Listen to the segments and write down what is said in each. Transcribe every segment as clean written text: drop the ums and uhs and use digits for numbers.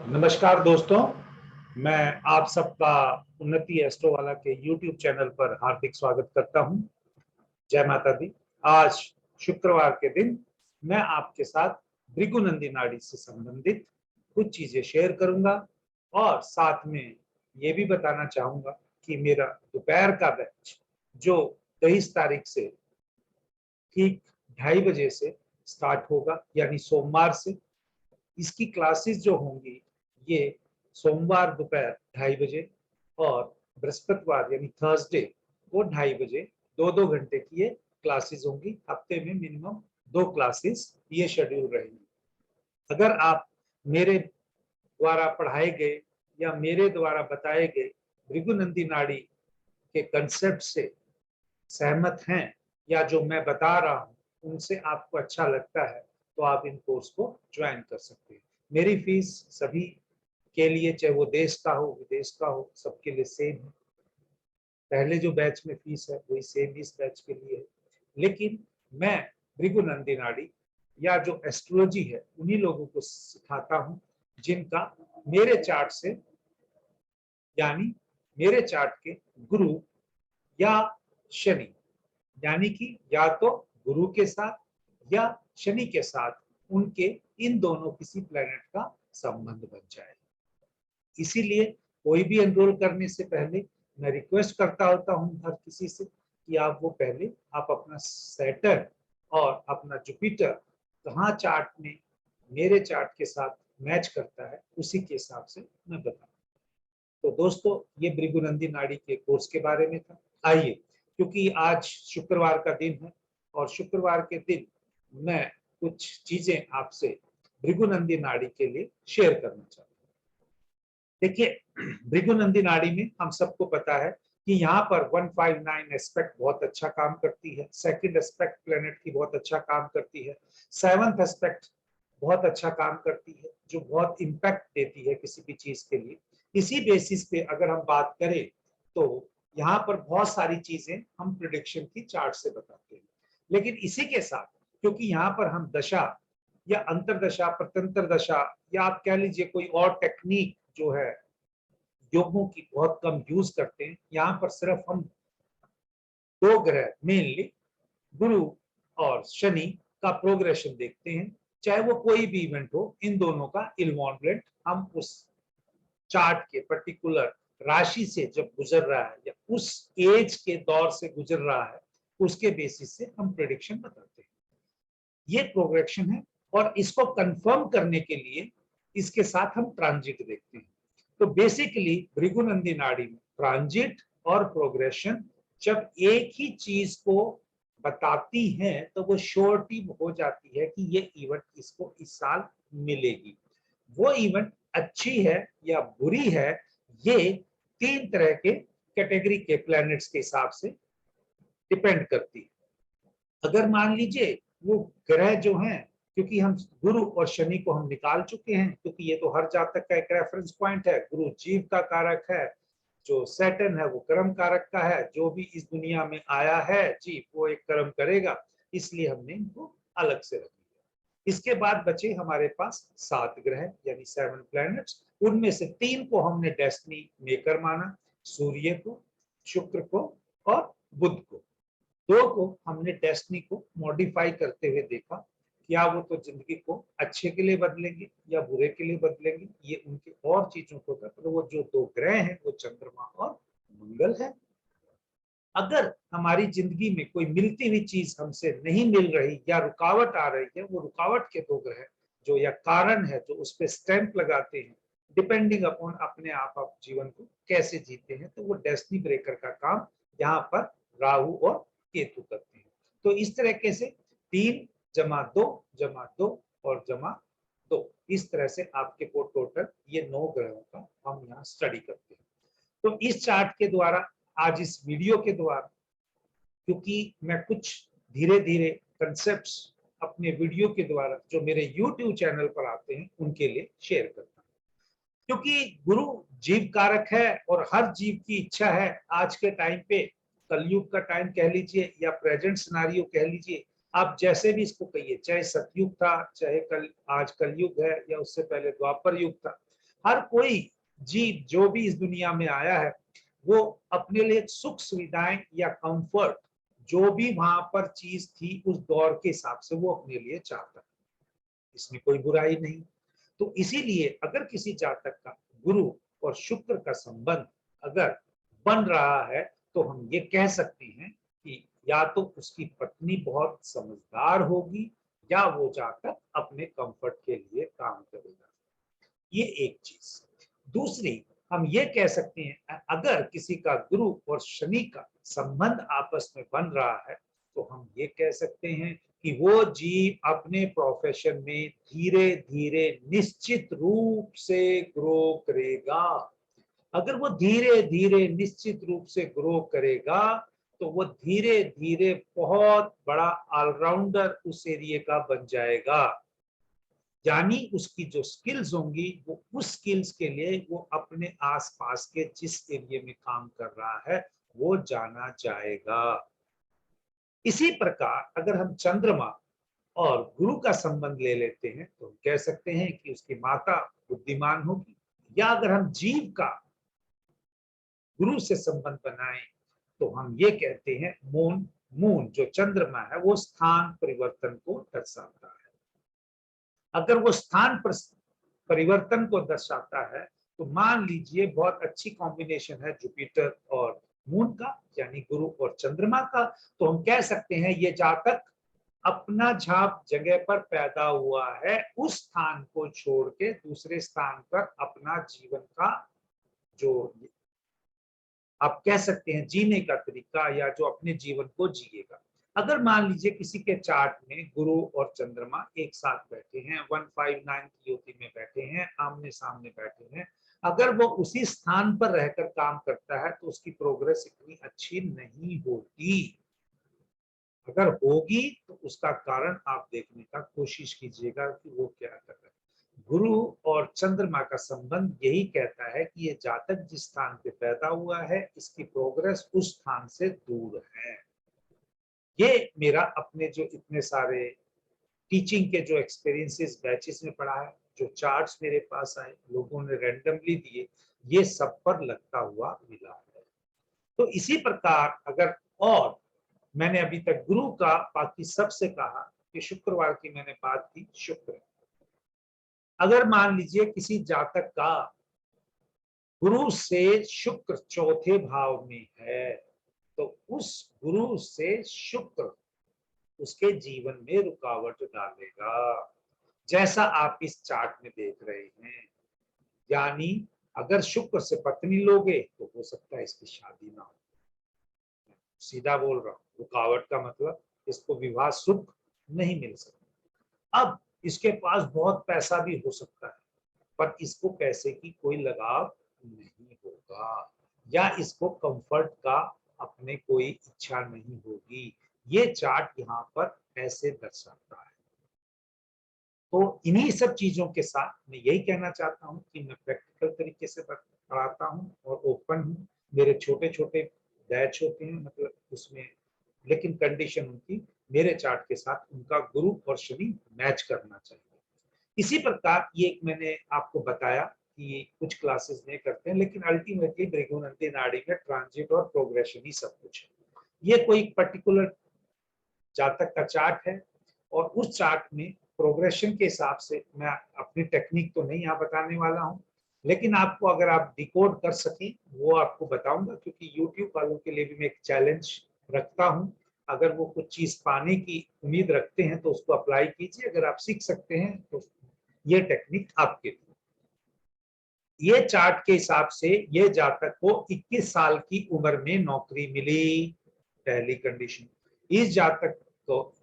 नमस्कार दोस्तों, मैं आप सबका उन्नति एस्ट्रो वाला के YouTube चैनल पर हार्दिक स्वागत करता हूं। जय माता दी। आज शुक्रवार के दिन मैं आपके साथ भृगुनंदी नाड़ी से संबंधित कुछ चीजें शेयर करूंगा और साथ में ये भी बताना चाहूंगा कि मेरा दोपहर का बैच जो 23 तारीख से ठीक 2:30 बजे से स्टार्ट होगा, यानी सोमवार से। इसकी क्लासेस जो होंगी ये सोमवार दोपहर 2:30 बजे और बृहस्पतिवार यानी थर्सडे को 2:30 बजे 2-2 घंटे की ये क्लासेस होंगी। हफ्ते में मिनिमम 2 क्लासेस ये शेड्यूल रहेंगी। अगर आप मेरे द्वारा पढ़ाए गए या मेरे द्वारा बताए गए भृगुनंदी नाड़ी के कंसेप्ट से सहमत हैं या जो मैं बता रहा हूं उनसे आपको अच्छा लगता है तो आप इन कोर्स को ज्वाइन कर सकते हैं। मेरी फीस सभी के लिए, चाहे वो देश का हो विदेश का हो, सबके लिए सेम है। पहले जो बैच में फीस है वही सेम इस बैच के लिए है। लेकिन मैं भृगुनंदी नाड़ी या जो एस्ट्रोलॉजी है उन्हीं लोगों को सिखाता हूँ जिनका मेरे चार्ट से, यानी मेरे चार्ट के गुरु या शनि, यानी कि या तो गुरु के साथ या शनि के साथ उनके इन दोनों किसी प्लेनेट का संबंध बन जाए। इसीलिए कोई भी एनरोल करने से पहले मैं रिक्वेस्ट करता होता हूं हर किसी से कि आप अपना सैटर्न और अपना जुपिटर कहाँ चार्ट में मेरे चार्ट के साथ मैच करता है उसी के हिसाब से मैं बताऊं। तो दोस्तों, ये भृगुनंदी नाड़ी के कोर्स के बारे में था। आइए, क्योंकि आज शुक्रवार का दिन है और शुक्रवार के दिन मैं कुछ चीजें आपसे भृगुनंदी नाड़ी के लिए शेयर करना चाहता हूँ। देखिए, भृगुनंदी नाड़ी में हम सबको पता है कि यहाँ पर 159 एस्पेक्ट बहुत अच्छा काम करती है, सेकंड एस्पेक्ट प्लेनेट की बहुत अच्छा काम करती है, सेवंथ एस्पेक्ट बहुत अच्छा काम करती है जो बहुत इम्पैक्ट देती है किसी भी चीज के लिए। इसी बेसिस पे अगर हम बात करें तो यहाँ पर बहुत सारी चीजें हम प्रिडिक्शन की चार्ट से बताते हैं। लेकिन इसी के साथ, क्योंकि यहाँ पर हम दशा या अंतरदशा, प्रत्यंतर दशा या आप कह लीजिए कोई और टेक्निक जो है योगों की बहुत कम यूज करते हैं, यहाँ पर सिर्फ हम 2 ग्रह मेनली गुरु और शनि का प्रोग्रेशन देखते हैं। चाहे वो कोई भी इवेंट हो, इन दोनों का इन्वॉल्वमेंट हम उस चार्ट के पर्टिकुलर राशि से जब गुजर रहा है या उस एज के दौर से गुजर रहा है उसके बेसिस से हम प्रेडिक्शन बताते हैं। ये प्रोग्रेशन है और इसको कंफर्म करने के लिए इसके साथ हम ट्रांजिट देखते हैं। तो बेसिकली भृगुनंदी नाड़ी में ट्रांजिट और प्रोग्रेशन जब एक ही चीज को बताती हैं तो वो श्योरिटी हो जाती है कि ये इवेंट इसको इस साल मिलेगी। वो इवेंट अच्छी है या बुरी है, ये 3 तरह के कैटेगरी के प्लैनेट्स के हिसाब से डिपेंड करती है। अगर मान लीजिए वो ग्रह जो हैं, क्योंकि हम गुरु और शनि को हम निकाल चुके हैं, क्योंकि ये तो हर जातक का एक रेफरेंस पॉइंट है। गुरु जीव का कारक है, जो सैटर्न है वो कर्म कारक का है। जो भी इस दुनिया में आया है जीव वो एक कर्म करेगा, इसलिए हमने इनको अलग से रख लिया। इसके बाद बचे हमारे पास 7 ग्रह यानी 7 प्लैनेट्स। उनमें से 3 को हमने डेस्टिनी मेकर माना, सूर्य को, शुक्र को और बुध को। 2 को हमने डेस्टिनी को मॉडिफाई करते हुए देखा, क्या वो तो जिंदगी को अच्छे के लिए बदलेंगे या बुरे के लिए बदलेंगे, ये उनकी और चीजों को था। तो वो जो 2 ग्रह हैं वो चंद्रमा और मंगल है। अगर हमारी जिंदगी में कोई मिलती हुई चीज हमसे नहीं मिल रही या रुकावट आ रही है, वो रुकावट के 2 ग्रह जो या कारण है जो उस पर स्टैंप लगाते हैं, डिपेंडिंग अपॉन अपने आप जीवन को कैसे जीते हैं, तो वो डेस्टिनी ब्रेकर का काम यहाँ पर राहु और केतु करते हैं। तो इस तरीके से 3 जमा 2 जमा 2 और जमा 2, इस तरह से आपके को टोटल ये 9 ग्रहों का हम यहाँ स्टडी करते हैं। तो इस चार्ट के द्वारा, आज इस वीडियो के द्वारा, क्योंकि मैं कुछ धीरे धीरे कंसेप्ट्स अपने वीडियो के द्वारा जो मेरे YouTube चैनल पर आते हैं उनके लिए शेयर करता हूँ, क्योंकि गुरु जीव कारक है और हर जीव की इच्छा है आज के टाइम पे, कलयुग का टाइम कह लीजिए या प्रेजेंट सिनारियो कह लीजिए, आप जैसे भी इसको कहिए, चाहे सतयुग था, चाहे आज कलयुग है या उससे पहले द्वापर युग था, हर कोई जीव जो भी इस दुनिया में आया है वो अपने लिए सुख सुविधाएं या कंफर्ट जो भी वहां पर चीज थी उस दौर के हिसाब से वो अपने लिए चाहता है, इसमें कोई बुराई नहीं। तो इसीलिए अगर किसी जातक का गुरु और शुक्र का संबंध अगर बन रहा है तो हम ये कह सकते हैं कि या तो उसकी पत्नी बहुत समझदार होगी या वो जातक अपने कंफर्ट के लिए काम करेगा। ये एक चीज। दूसरी, हम ये कह सकते हैं अगर किसी का गुरु और शनि का संबंध आपस में बन रहा है तो हम ये कह सकते हैं कि वो जीव अपने प्रोफेशन में धीरे धीरे निश्चित रूप से ग्रो करेगा। अगर वो धीरे धीरे निश्चित रूप से ग्रो करेगा तो वो धीरे धीरे बहुत बड़ा ऑलराउंडर उस एरिया का बन जाएगा। यानी उसकी जो स्किल्स होंगी वो उस स्किल्स के लिए वो अपने आसपास के जिस एरिया में काम कर रहा है वो जाना जाएगा। इसी प्रकार अगर हम चंद्रमा और गुरु का संबंध ले लेते हैं तो हम कह सकते हैं कि उसकी माता बुद्धिमान होगी। या अगर हम जीव का गुरु से संबंध बनाएं तो हम ये कहते हैं मून मून जो चंद्रमा है वो स्थान परिवर्तन को दर्शाता है। अगर वो स्थान परिवर्तन को दर्शाता है तो मान लीजिए बहुत अच्छी कॉम्बिनेशन है जुपिटर और मून का यानी गुरु और चंद्रमा का, तो हम कह सकते हैं ये जातक अपना झाप जगह पर पैदा हुआ है, उस स्थान को छोड़ के दूसरे स्थान पर अपना जीवन का जो आप कह सकते हैं जीने का तरीका या जो अपने जीवन को जिएगा। अगर मान लीजिए किसी के चार्ट में गुरु और चंद्रमा एक साथ बैठे हैं 159 की युति में बैठे हैं, आमने सामने बैठे हैं, अगर वो उसी स्थान पर रहकर काम करता है तो उसकी प्रोग्रेस इतनी अच्छी नहीं होती। अगर होगी तो उसका कारण आप देखने का कोशिश कीजिएगा कि वो क्या कर रहा है। गुरु और चंद्रमा का संबंध यही कहता है कि ये जातक जिस स्थान पे पैदा हुआ है इसकी प्रोग्रेस उस स्थान से दूर है। ये मेरा अपने जो इतने सारे टीचिंग के जो एक्सपीरियंसेस बैचेस में पढ़ा है, जो चार्ट्स मेरे पास आए लोगों ने रैंडमली दिए, ये सब पर लगता हुआ मिला है। तो इसी प्रकार अगर और मैंने अभी तक गुरु का बाकी सबसे कहा कि शुक्रवार की मैंने बात की शुक्र। अगर मान लीजिए किसी जातक का गुरु से शुक्र चौथे भाव में है तो उस गुरु से शुक्र उसके जीवन में रुकावट डालेगा, जैसा आप इस चार्ट में देख रहे हैं। यानी अगर शुक्र से पत्नी लोगे तो हो सकता है इसकी शादी ना हो। सीधा बोल रहा हूं, रुकावट का मतलब इसको विवाह सुख नहीं मिल सकता। अब इसके पास बहुत पैसा भी हो सकता है पर इसको पैसे की कोई लगाव नहीं होगा या इसको कंफर्ट का अपने कोई इच्छा नहीं होगी। ये चार्ट यहाँ पर ऐसे दर्शाता है। तो इन्हीं सब चीजों के साथ मैं यही कहना चाहता हूँ कि मैं प्रैक्टिकल तरीके से पढ़ाता हूँ और ओपन हूँ। मेरे छोटे छोटे बैच होते हैं मतलब उसमें, लेकिन कंडीशन उनकी मेरे चार्ट के साथ उनका गुरु और शनि मैच करना चाहिए। इसी प्रकार ये एक मैंने आपको बताया कि कुछ क्लासेस नहीं करते हैं लेकिन अल्टीमेटली भृगुनंदी नाड़ी में ट्रांजिट और प्रोग्रेशन ही सब कुछ है। ये कोई पर्टिकुलर जातक का चार्ट है और उस चार्ट में प्रोग्रेशन के हिसाब से मैं अपनी टेक्निक तो नहीं यहाँ बताने वाला हूँ, लेकिन आपको अगर आप डिकोड कर सकें वो आपको बताऊंगा, क्योंकि यूट्यूब वालों के लिए भी मैं एक चैलेंज रखता हूँ। अगर वो कुछ चीज पाने की उम्मीद रखते हैं तो उसको अप्लाई कीजिए, अगर आप सीख सकते हैं तो ये टेक्निक आपके लिए। ये चार्ट के हिसाब से ये जातक को 21 साल की उम्र में नौकरी मिली, पहली कंडीशन। इस जातक को,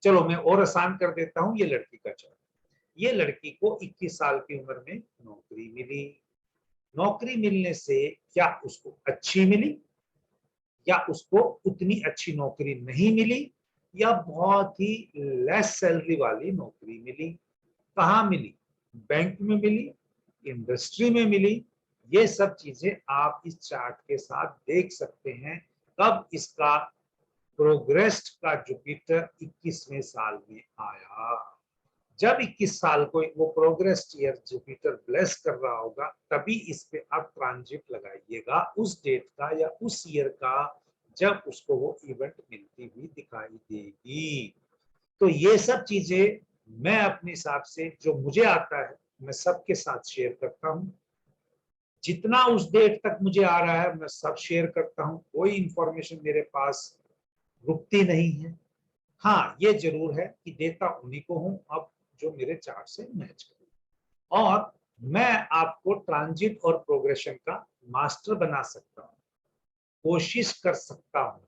चलो मैं और आसान कर देता हूं, ये लड़की का चार्ट। ये लड़की को 21 साल की उम्र में नौकरी मिली। नौकरी मिलने से क्या उसको अच्छी मिली या उसको उतनी अच्छी नौकरी नहीं मिली या बहुत ही लेस सैलरी वाली नौकरी मिली। कहाँ मिली? बैंक में मिली, इंडस्ट्री में मिली। ये सब चीजें आप इस चार्ट के साथ देख सकते हैं कब इसका प्रोग्रेस्ड का जुपिटर 21वें साल में आया। जब 21 साल को वो प्रोग्रेस ईयर जुपिटर ब्लेस कर रहा होगा, तभी इस पे आप ट्रांजिट लगाइएगा उस डेट का या उस ईयर का जब उसको वो इवेंट मिलती हुई दिखाई देगी। तो ये सब चीजें मैं अपने हिसाब से जो मुझे आता है मैं सबके साथ शेयर करता हूँ। जितना उस डेट तक मुझे आ रहा है मैं सब शेयर करता हूँ, कोई इंफॉर्मेशन मेरे पास रुकती नहीं है। हाँ, ये जरूर है कि देता उन्हीं को हूं अब जो मेरे चार्ट से मैच करे, और मैं आपको ट्रांजिट और प्रोग्रेशन का मास्टर बना सकता हूं, कोशिश कर सकता हूं।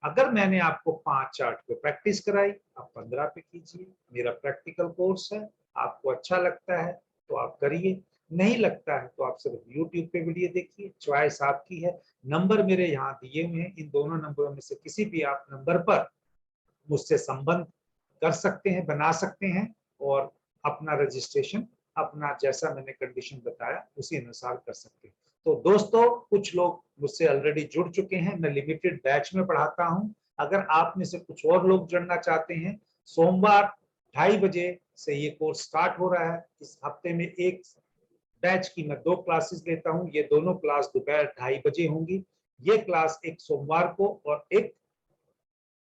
अगर मैंने आपको 5 चार्ट पे प्रैक्टिस कराई, आप 15 पे कीजिए। मेरा प्रैक्टिकल कोर्स है, आपको अच्छा लगता है तो आप करिए, नहीं लगता है तो आप सिर्फ यूट्यूब पे वीडियो देखिए, चॉइस आपकी है। नंबर मेरे यहाँ दिए हुए हैं, इन दोनों नंबरों में से किसी भी आप नंबर पर मुझसे संबंध कर सकते हैं, बना सकते हैं, और अपना रजिस्ट्रेशन अपना जैसा मैंने कंडीशन बताया उसी अनुसार कर सकते हैं। तो दोस्तों, कुछ लोग मुझसे ऑलरेडी जुड़ चुके हैं, मैं लिमिटेड बैच में पढ़ाता हूं। अगर आप में से कुछ और लोग जुड़ना चाहते हैं, सोमवार 2:30 बजे से ये कोर्स स्टार्ट हो रहा है। इस हफ्ते में एक बैच की मैं 2 क्लासेस लेता हूं, ये दोनों क्लास दोपहर 2:30 बजे होंगी। ये क्लास एक सोमवार को और एक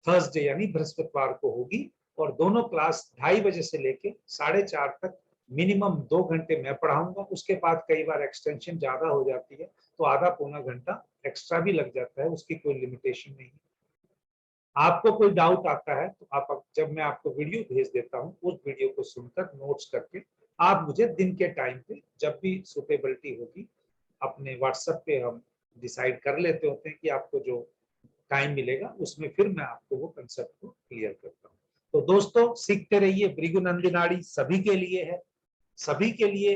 थर्सडे यानी बृहस्पतिवार को होगी, और दोनों क्लास 2:30 बजे से लेके 4:30 तक मिनिमम 2 घंटे मैं पढ़ाऊंगा। उसके बाद कई बार एक्सटेंशन ज्यादा हो जाती है तो आधा पौना घंटा एक्स्ट्रा भी लग जाता है, उसकी कोई लिमिटेशन नहीं। आपको कोई डाउट आता है तो आप, जब मैं आपको वीडियो भेज देता हूँ, उस वीडियो को सुनकर नोट्स करके आप मुझे दिन के टाइम पे जब भी सुटेबिलिटी होगी अपने व्हाट्सएप पे हम डिसाइड कर लेते होते हैं कि आपको जो टाइम मिलेगा उसमें फिर मैं आपको वो कंसेप्ट को क्लियर करता हूँ। तो दोस्तों, सीखते रहिए। भृगु नाड़ी सभी के लिए है, सभी के लिए,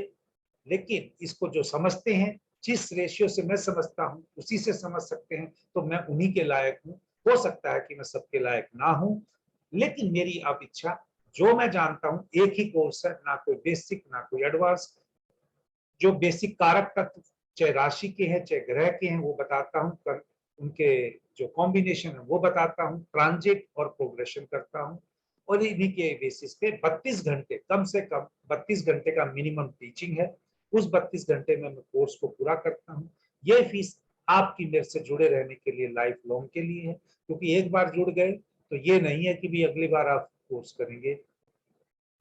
लेकिन इसको जो समझते हैं, जिस रेशियो से मैं समझता हूँ उसी से समझ सकते हैं, तो मैं उन्हीं के लायक हूँ। हो सकता है कि मैं सबके लायक ना हूँ, लेकिन मेरी अब इच्छा, जो मैं जानता हूँ एक ही कोर्स है, ना कोई बेसिक ना कोई एडवांस। जो बेसिक कारक तत्व चाहे राशि के हैं चाहे ग्रह के हैं वो बताता हूँ, उनके जो कॉम्बिनेशन है वो बताता हूँ, ट्रांजिट और प्रोग्रेशन करता हूँ, और इन्हीं के बेसिस पे 32 घंटे, कम से कम 32 घंटे का मिनिमम टीचिंग है। उस 32 घंटे में मैं कोर्स को पूरा करता हूँ। ये फीस आपकी मेरे से जुड़े रहने के लिए लाइफ लॉन्ग के लिए है, क्योंकि एक बार जुड़ गए तो ये नहीं है कि भी अगली बार आप कोर्स करेंगे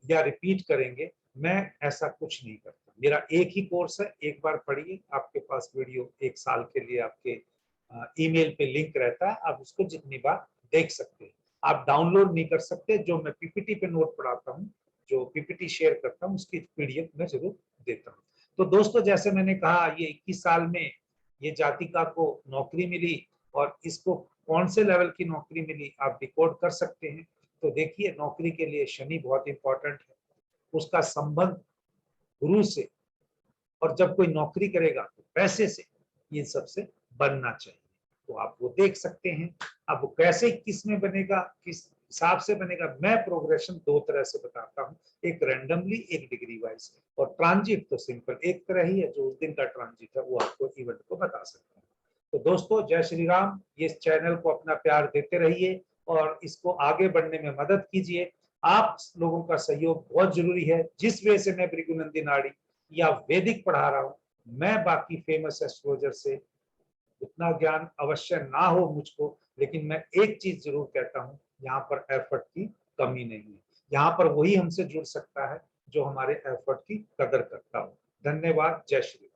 या रिपीट करेंगे। मैं ऐसा कुछ नहीं करता, मेरा एक ही कोर्स है, एक बार पढ़िए, आपके पास वीडियो 1 साल के लिए आपके ईमेल पे लिंक रहता है, आप उसको जितनी बार देख सकते हैं। आप डाउनलोड नहीं कर सकते। जो मैं पीपीटी पे नोट पढ़ाता हूँ, जो पीपीटी शेयर करता हूँ, उसकी पीडीएफ मैं जरूर देता हूँ। तो दोस्तों, जैसे मैंने कहा, ये 21 साल में ये जातिका को नौकरी मिली, और इसको कौन से लेवल की नौकरी मिली आप रिकॉर्ड कर सकते हैं। तो देखिए, नौकरी के लिए शनि बहुत इंपॉर्टेंट है, उसका संबंध गुरु से, और जब कोई नौकरी करेगा तो पैसे से, इन सबसे बनना चाहिए। तो आप वो देख सकते हैं। अब वो कैसे किस में बनेगा, किस हिसाब से बनेगा, मैं प्रोग्रेशन 2 तरह से बताता हूँ, एक रैंडमली, एक डिग्री वाइज, और ट्रांजिट तो सिंपल एक तरह ही है, जो उस दिन का ट्रांजिट है वो आपको इवेंट को बता सकता है। तो दोस्तों, जय श्री राम। ये इस चैनल को अपना प्यार देते रहिए और इसको आगे बढ़ने में मदद कीजिए। आप लोगों का सहयोग बहुत जरूरी है। जिस वे से मैं भृगुनंदी नाड़ी या वैदिक पढ़ा रहा हूँ, मैं बाकी फेमस एस्ट्रोलॉजर से उतना ज्ञान अवश्य ना हो मुझको, लेकिन मैं एक चीज जरूर कहता हूँ, यहाँ पर एफर्ट की कमी नहीं है। यहाँ पर वही हमसे जुड़ सकता है जो हमारे एफर्ट की कदर करता हो। धन्यवाद। जय श्री राम।